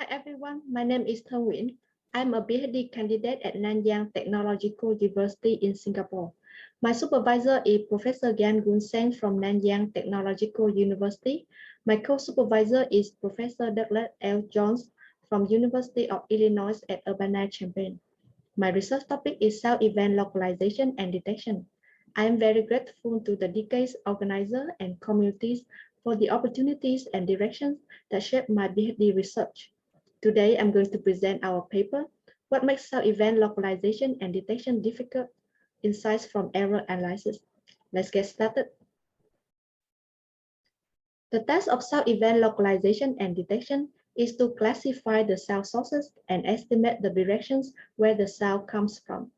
Hi everyone, my name is Nguyen. I'm a PhD candidate at Nanyang Technological University in Singapore. My supervisor is Professor Seng from Nanyang Technological University. My co-supervisor is Professor Douglas L. Jones from University of Illinois at Urbana-Champaign. My research topic is cell event localization and detection. I am very grateful to the DCASE organizer and communities for the opportunities and directions that shape my PhD research. Today, I'm going to present our paper, What Makes Cell Event Localization and Detection Difficult? Insights from Error Analysis. Let's get started. The task of cell event localization and detection is to classify the cell sources and estimate the directions where the cell comes from.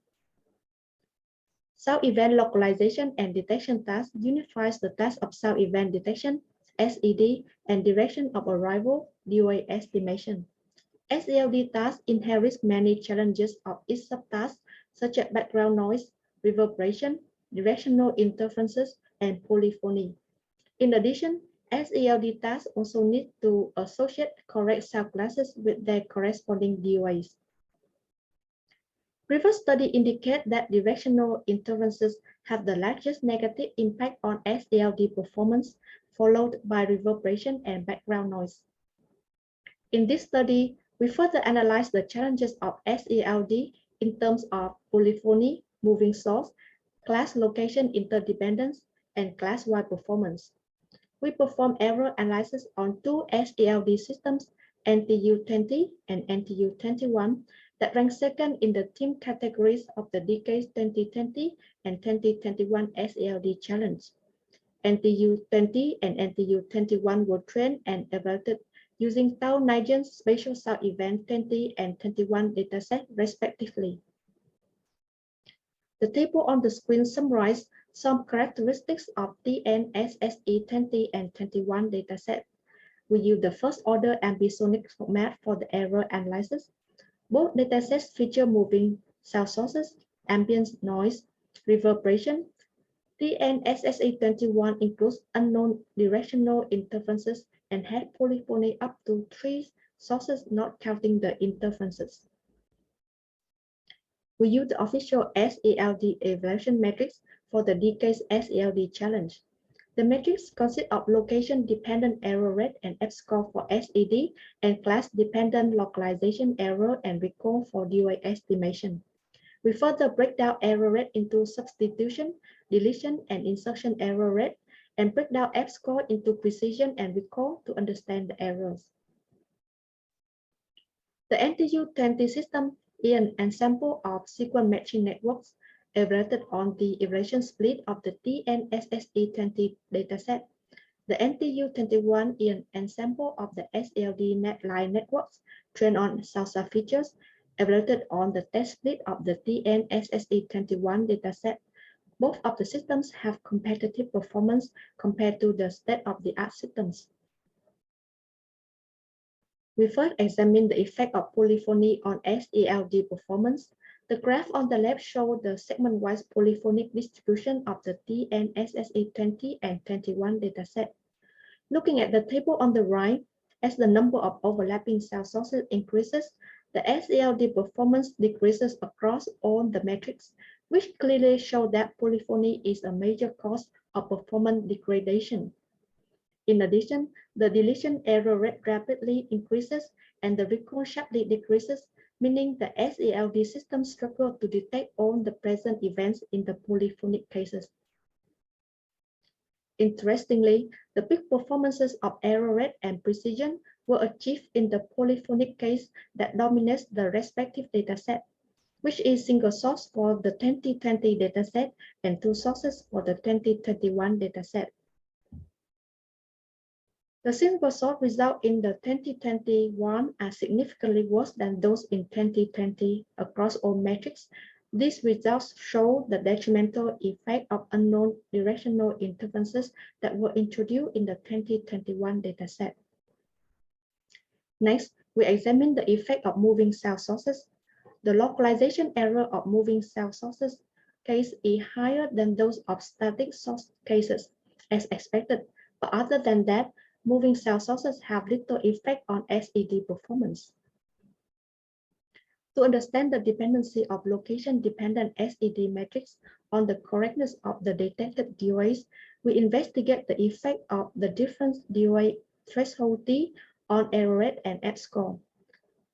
Cell event localization and detection task unifies the task of cell event detection, SED, and direction of arrival, DOA estimation. SELD task inherits many challenges of its subtasks, such as background noise, reverberation, directional interferences, and polyphony. In addition, SELD tasks also need to associate correct cell classes with their corresponding DOAs. Previous studies indicate that directional interferences have the largest negative impact on SELD performance, followed by reverberation and background noise. In this study, we further analyze the challenges of SELD in terms of polyphony, moving source, class location interdependence, and class-wide performance. We perform error analysis on two SELD systems, NTU20 and NTU21, that rank second in the team categories of the DCASE 2020 and 2021 SELD challenge. NTU20 and NTU21 were trained and evaluated using Tau Nigerian Spatial Cell Event 20 and 21 dataset respectively. The table on the screen summarizes some characteristics of TNSSE 20 and 21 dataset. We use the first order ambisonic format for the error analysis. Both datasets feature moving cell sources, ambient noise, reverberation. TNSSE 21 includes unknown directional interferences and had polyphony up to 3 sources, not counting the interferences. We use the official SELD evaluation matrix for the DCASE SELD challenge. The matrix consists of location-dependent error rate and F-score for SED and class-dependent localization error and recall for DOA estimation. We further break down error rate into substitution, deletion, and insertion error rate, and break down F-score into precision and recall to understand the errors. The NTU20 system is an ensemble of sequence matching networks evaluated on the evaluation split of the TNSSE20 dataset. The NTU21 is an ensemble of the SELD line networks trained on salsa features evaluated on the test split of the TNSSE21 dataset. Both of the systems have competitive performance compared to the state-of-the-art systems. We first examine the effect of polyphony on SELD performance. The graph on the left shows the segment-wise polyphonic distribution of the TNSSE20 and 21 dataset. Looking at the table on the right, as the number of overlapping cell sources increases, the SELD performance decreases across all the metrics, which clearly show that polyphony is a major cause of performance degradation. In addition, the deletion error rate rapidly increases and the recall sharply decreases, meaning the SELD system struggles to detect all the present events in the polyphonic cases. Interestingly, the peak performances of error rate and precision were achieved in the polyphonic case that dominates the respective dataset, which is single source for the 2020 dataset and two sources for the 2021 dataset. The single source results in the 2021 are significantly worse than those in 2020 across all metrics. These results show the detrimental effect of unknown directional interferences that were introduced in the 2021 dataset. Next, we examine the effect of moving cell sources. The localization error of moving cell sources case is higher than those of static source cases, as expected. But other than that, moving cell sources have little effect on SED performance. To understand the dependency of location-dependent SED metrics on the correctness of the detected DOAs, we investigate the effect of the different DOA threshold T on error rate and F-score.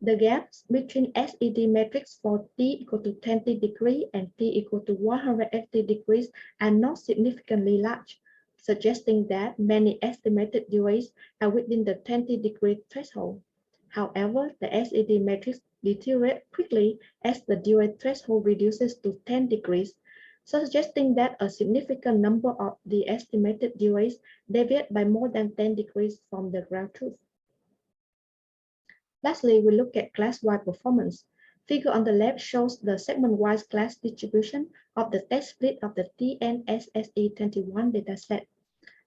The gaps between SED metrics for T equal to 20 degrees and T equal to 180 degrees are not significantly large, suggesting that many estimated DOAs are within the 20-degree threshold. However, the SED metrics deteriorate quickly as the DOA threshold reduces to 10 degrees, suggesting that a significant number of the estimated DOAs deviate by more than 10 degrees from the ground truth. Lastly, we look at class-wide performance. Figure on the left shows the segment-wise class distribution of the test split of the TNSSE21 dataset.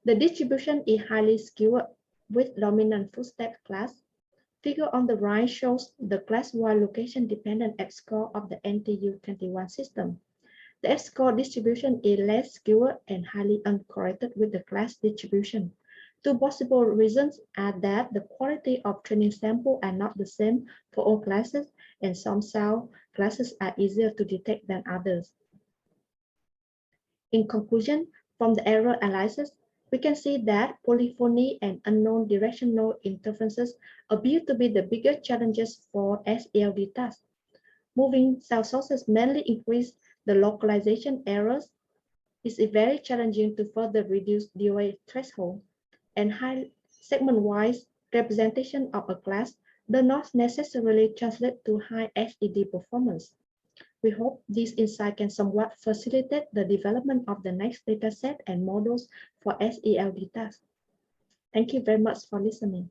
The distribution is highly skewed with dominant footstep class. Figure on the right shows the class-wide location-dependent F-score of the NTU21 system. The F-score distribution is less skewed and highly uncorrelated with the class distribution. Two possible reasons are that the quality of training sample are not the same for all classes, and some cell classes are easier to detect than others. In conclusion, from the error analysis, we can see that polyphony and unknown directional interferences appear to be the biggest challenges for SELD tasks. Moving cell sources mainly increase the localization errors. It is very challenging to further reduce DOA threshold, and high segment-wise representation of a class does not necessarily translate to high SED performance. We hope this insight can somewhat facilitate the development of the next dataset and models for SELD tasks. Thank you very much for listening.